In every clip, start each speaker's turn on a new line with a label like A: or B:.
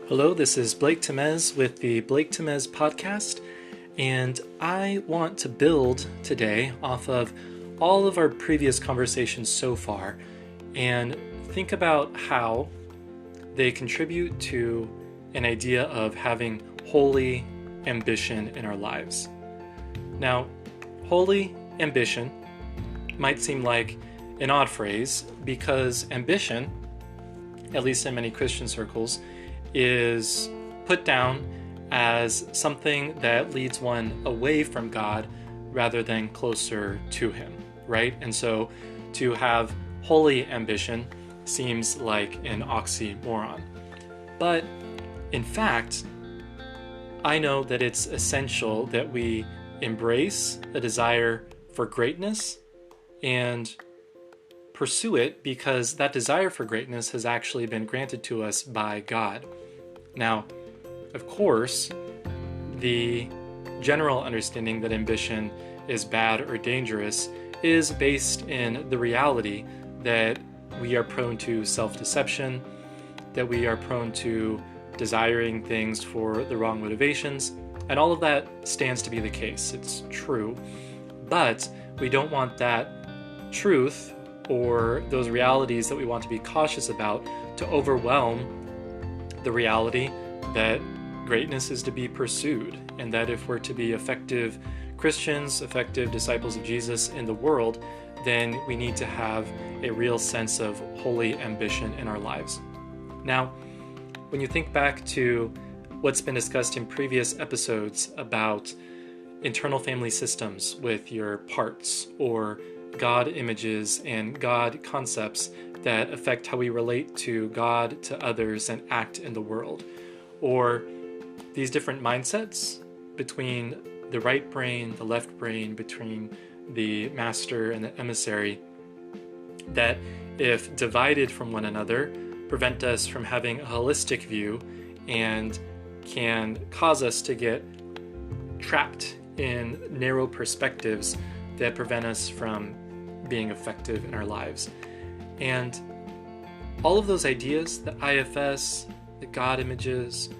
A: Hello, this is Blake Temez with the Blake Temez podcast, and I want to build today off of all of our previous conversations so far and think about how they contribute to an idea of having holy ambition in our lives. Now, holy ambition might seem like an odd phrase because ambition, at least in many Christian circles, is put down as something that leads one away from God rather than closer to Him, right? And so to have holy ambition seems like an oxymoron. But in fact, I know that it's essential that we embrace a desire for greatness and pursue it because that desire for greatness has actually been granted to us by God. Now, of course, the general understanding that ambition is bad or dangerous is based in the reality that we are prone to self-deception, that we are prone to desiring things for the wrong motivations, and all of that stands to be the case. It's true, but we don't want that truth or those realities that we want to be cautious about to overwhelm the reality that greatness is to be pursued, and that if we're to be effective Christians, effective disciples of Jesus in the world, then we need to have a real sense of holy ambition in our lives. Now, when you think back to what's been discussed in previous episodes about internal family systems with your parts, or God images and God concepts that affect how we relate to God, to others, and act in the world, or these different mindsets between the right brain, the left brain, between the master and the emissary, that if divided from one another, prevent us from having a holistic view and can cause us to get trapped in narrow perspectives that prevent us from being effective in our lives. And all of those ideas, the IFS, the God images,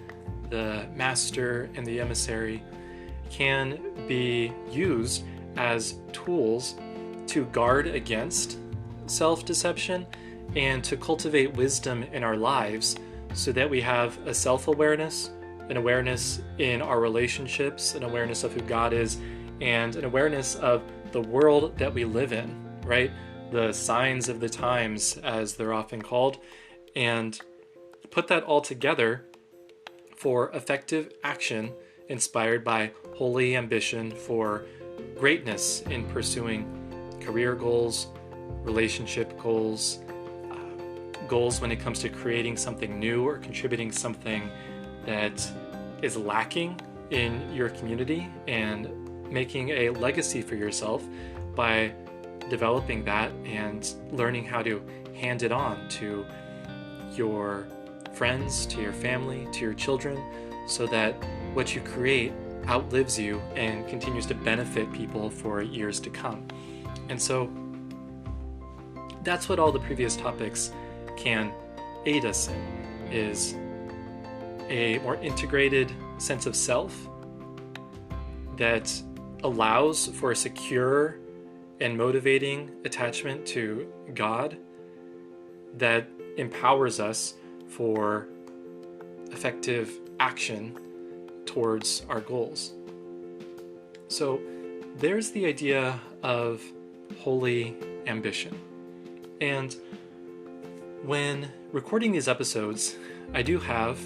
A: the master, and the emissary, can be used as tools to guard against self-deception and to cultivate wisdom in our lives so that we have a self-awareness, an awareness in our relationships, an awareness of who God is, and an awareness of the world that we live in, right? The signs of the times, as they're often called, and put that all together for effective action inspired by holy ambition for greatness in pursuing career goals, relationship goals, goals when it comes to creating something new or contributing something that is lacking in your community and making a legacy for yourself by developing that and learning how to hand it on to your friends, to your family, to your children, so that what you create outlives you and continues to benefit people for years to come. And so that's what all the previous topics can aid us in, is a more integrated sense of self that allows for a secure and motivating attachment to God that empowers us for effective action towards our goals. So there's the idea of holy ambition. And when recording these episodes, I do have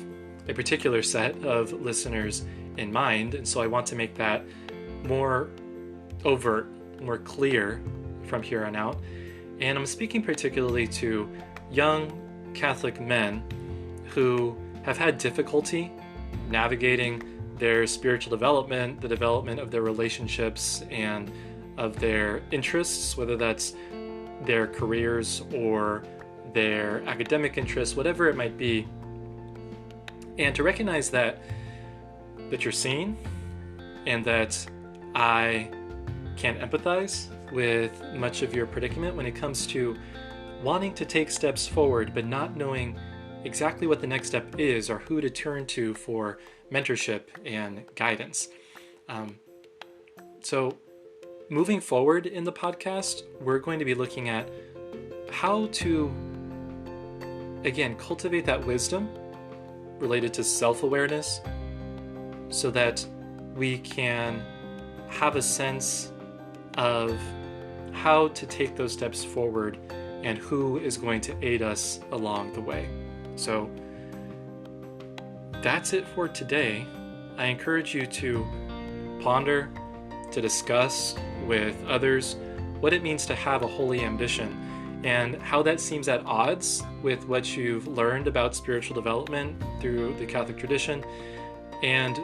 A: a particular set of listeners in mind, and so I want to make that more overt, more clear from here on out. And I'm speaking particularly to young Catholic men who have had difficulty navigating their spiritual development, the development of their relationships and of their interests, whether that's their careers or their academic interests, whatever it might be. And to recognize that you're seen and that I can empathize with much of your predicament when it comes to wanting to take steps forward but not knowing exactly what the next step is or who to turn to for mentorship and guidance. So moving forward in the podcast, we're going to be looking at how to, again, cultivate that wisdom related to self-awareness so that we can have a sense of how to take those steps forward and who is going to aid us along the way. So that's it for today. I encourage you to ponder, to discuss with others what it means to have a holy ambition and how that seems at odds with what you've learned about spiritual development through the Catholic tradition, and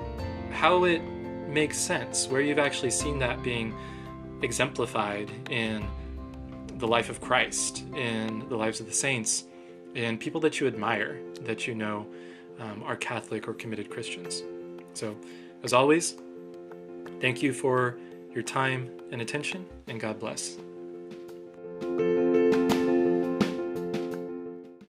A: how it makes sense, where you've actually seen that being exemplified in the life of Christ, in the lives of the saints, in people that you admire, that you know are Catholic or committed Christians. So, as always, thank you for your time and attention, and God bless.